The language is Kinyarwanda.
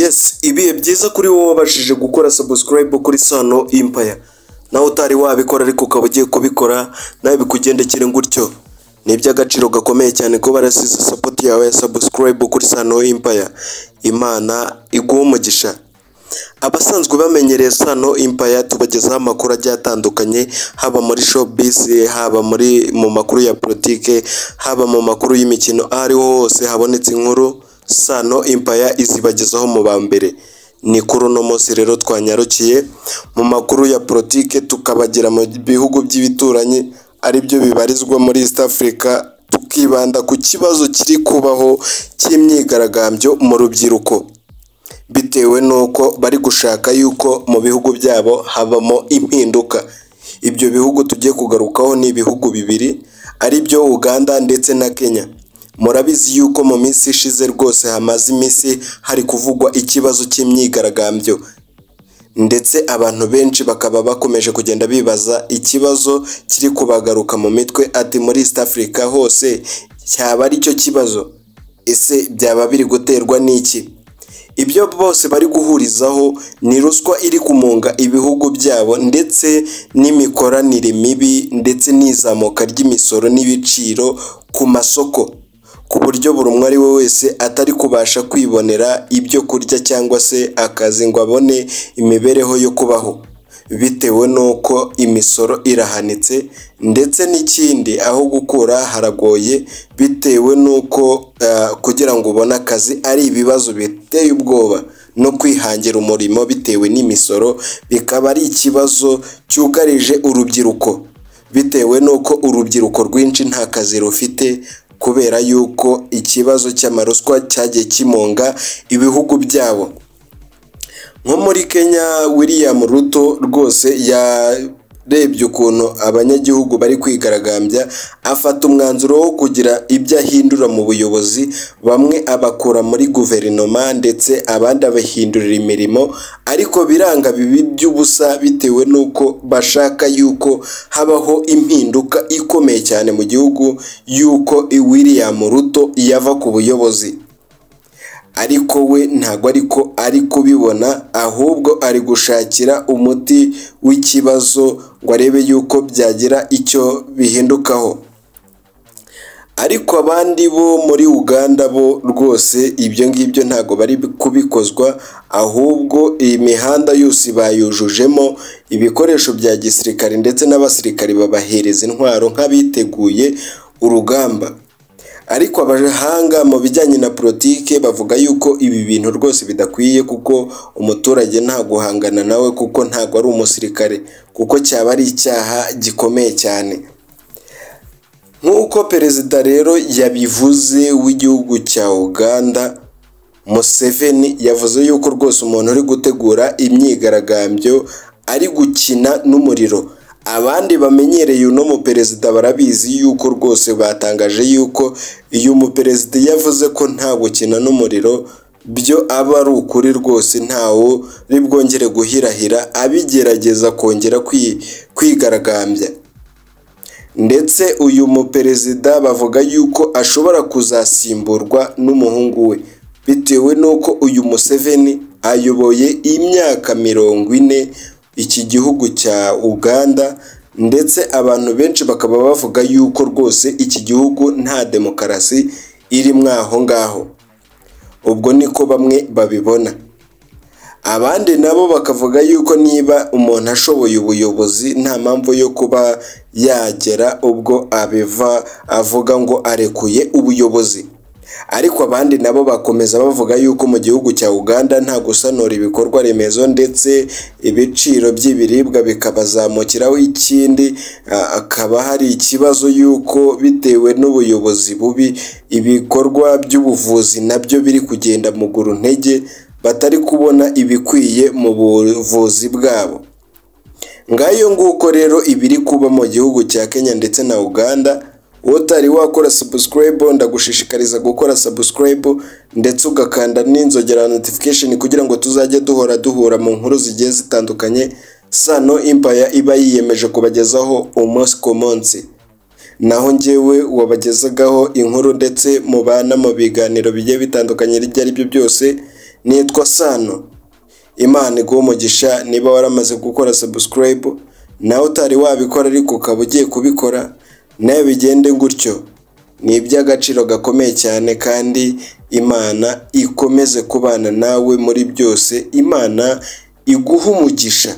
Yes, ibihe byiza kuri wowe wabashije gukora subscribe kuri Sano Empire. Nawe utari wabikora ariko ukaba ugiye kubikora nawe bikugendekere gutyo. Ni iby'agaciro gakomeye cyane ko barasize support yawe ya subscribe kuri Sano Empire. Imana iguhe umugisha. Abasanzwe bamenyereye Sano Empire tubagezaho amakuru agiye atandukanye, haba muri showbiz, haba mu makuru ya politike, haba mu makuru y'imikino, ariho hose habonetse inkuru Sano Empire izibagezaho mu bambere. Ni kuri uno munsi rero twanyarukiye mu makuru ya politike, tukabagira mu bihugu by'ibituranyi ari byo bibarizwa muri East Africa, tukibanda ku kibazo kiri kubaho cy'imyigaragambyo mu rubyiruko, bitewe nuko bari gushaka yuko mu bihugu byabo habamo impinduka. Ibyo bihugu tugiye kugarukaho ni ibihugu bibiri, ari byo Uganda ndetse na Kenya. Murabizi yuko mu minsi ishize rwose hamaze iminsi hari kuvugwa ikibazo cy'imyigaragambyo, ndetse abantu benshi bakaba bakomeje kugenda bibaza ikibazo kiri kubagaruka mu mitwe, ati muri East Africa hose cyaba ari cyo kibazo, ese byaba biri guterwa n'iki? Ibyo bose bari guhurizaho ni ruswa iri kumunga ibihugu byabo, ndetse n'imikoranire mibi, ndetse n'izamuka ry'imisoro n'ibiciro ku masoko, ku buryo buri umwe ari we wese atari kubasha kwibonera ibyo kurya cyangwa se akazi ngo abone imibereho yo kubaho, bitewe n'uko imisoro irahanitse, ndetse n'ikindi aho gukura haragoye, bitewe n'uko kugira ngo ubone akazi ari ibibazo biteye ubwoba, no kwihangira umurimo bitewe n'imisoro bikaba ari ikibazo cyugarije urubyiruko, bitewe n'uko urubyiruko rwinshi nta kazi rufite, kubera yuko ikibazo cy'amaruswa cyagiye kimunga ibihugu byabo. Nko muri Kenya, William Ruto rwose yarebye ukuntu abanyagihugu bari kwigaragambya, afata umwanzuro wo kugira ibyo ahindura mu buyobozi, bamwe abakura muri guverinoma ndetse abandi abahindurira imirimo, ariko biranga bibi by'ubusa, bitewe n'uko bashaka yuko habaho impinduka ikomeye cyane mu gihugu, yuko William Ruto yava ku buyobozi. Ariko we ntabwo ari kubibona, ahubwo ari gushakira umuti w'ikibazo ngo arebe yuko byagira icyo bihindukaho. Ariko abandi bo muri Uganda bo rwose ibyo ngibyo ntabwo bari kubikozwa, ahubwo iyi mihanda yose bayujujemo ibikoresho bya gisirikare, ndetse n'abasirikari babahereza intwaro nk'abiteguye urugamba. Ariko abahanga mu bijyanye na politike bavuga yuko ibi bintu rwose bidakwiye, kuko umuturage nta guhangana nawe, kuko ntabwo ari umusirikare, kuko cyaba ari icyaha gikomeye cyane. Nk'uko perezida rero yabivuze w'igihugu cya Uganda, Museveni, yavuze yuko rwose umuntu uri gutegura imyigaragambyo ari gukina n'umuriro. Abandi bamenyereye uno muperezida barabizi yuko rwose batangaje yuko iyo umuperezida yavuze ko nta gukina n'umuriro, byo aba ari ukuri rwose, ntawe uri bwongere guhirahira abigerageza kongera kwigaragambya. Ndetse uyu muperezida bavuga yuko ashobora kuzasimburwa n'umuhungu we, bitewe n'uko uyu Museveni ayoboye imyaka 40 iki gihugu cya Uganda, ndetse abantu benshi bakaba bavuga yuko rwose iki gihugu nta demokarasi irimo aho ngaho. Ubwo niko bamwe babibona. Abandi nabo bakavuga yuko niba umuntu ashoboye ubuyobozi nta mpamvu yo kuba yagera ubwo avuga ngo arekuye ubuyobozi. Ariko abandi nabo bakomeza bavuga yuko mu gihugu cya Uganda nta gusanura ibikorwa remezo, ndetse ibiciro by'ibiribwa bikabazamukiraho. Ikindi akaba hari ikibazo yuko bitewe n'ubuyobozi bubi, ibikorwa by'ubuvuzi nabyo biri kugenda muguru ntege, batari kubona ibikwiye mu buvuzi bwabo. Ngayo nguko rero ibiri kuba mu gihugu cya Kenya ndetse na Uganda. Utari wakora subscribe, ndagushishikariza gukora subscribe, ndetse ugakanda n'inzogera notification kugira ngo tuzajye duhura mu nkuru zigiye zitandukanye Sano Empire iba yiyemeje kubagezaho umunsi ku munsi. Naho njyewe wabagezagaho inkuru ndetse mubana mu biganiro bigiye bitandukanye, ibyo ari byo byose nitwa Sano. Imana iguhe umugisha niba waramaze gukora subscribe, nawe utari wabikora ariko ukaba ugiye kubikora, nawe bigende gutyo. Ni iby'agaciro gakomeye cyane kandi Imana ikomeze kubana nawe muri byose. Imana iguhe umugisha.